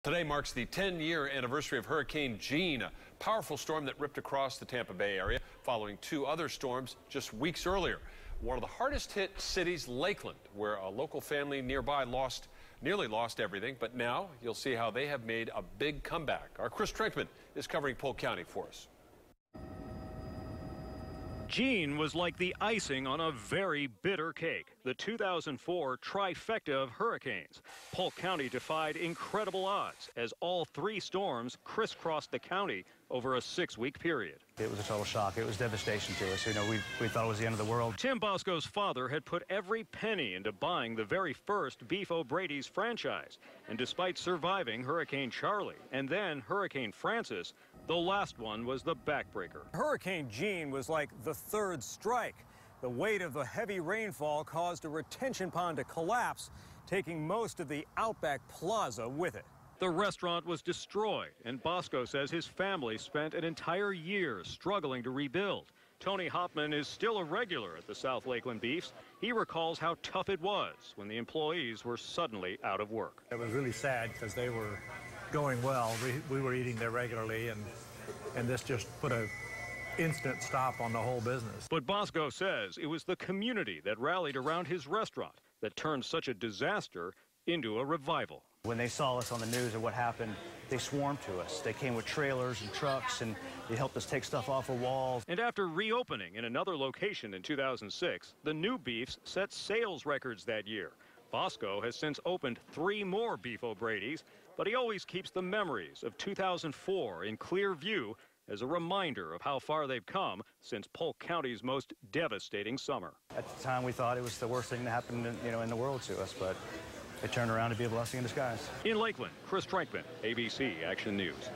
Today marks the 10-year anniversary of Hurricane Jeanne, a powerful storm that ripped across the Tampa Bay area, following two other storms just weeks earlier. One of the hardest hit cities, Lakeland, where a local family nearby nearly lost everything, but now you'll see how they have made a big comeback. Our Chris Trenkman is covering Polk County for us. Jeanne was like the icing on a very bitter cake, the 2004 trifecta of hurricanes. Polk County defied incredible odds as all three storms crisscrossed the county over a 6-week period. It was a total shock. It was devastation to us. We thought it was the end of the world. Tim Bosco's father had put every penny into buying the very first Beef O'Brady's franchise. And despite surviving Hurricane Charlie and then Hurricane Francis, the last one was the backbreaker. Hurricane Jeanne was like the third strike. The weight of the heavy rainfall caused a retention pond to collapse, taking most of the Outback Plaza with it. The restaurant was destroyed, and Bosco says his family spent an entire year struggling to rebuild. Tony Hopman is still a regular at the South Lakeland Beefs. He recalls how tough it was when the employees were suddenly out of work. It was really sad because they were going well. We were eating there regularly, and this just put an instant stop on the whole business. But Bosco says it was the community that rallied around his restaurant that turned such a disaster into a revival. When they saw us on the news and what happened, they swarmed to us. They came with trailers and trucks, and they helped us take stuff off of walls. And after reopening in another location in 2006, the new Beefs set sales records that year. Bosco has since opened 3 more Beef O'Brady's, but he always keeps the memories of 2004 in clear view as a reminder of how far they've come since Polk County's most devastating summer. At the time, we thought it was the worst thing that happened in the world to us, but it turned around to be a blessing in disguise. In Lakeland, Chris Trenkman, ABC Action News.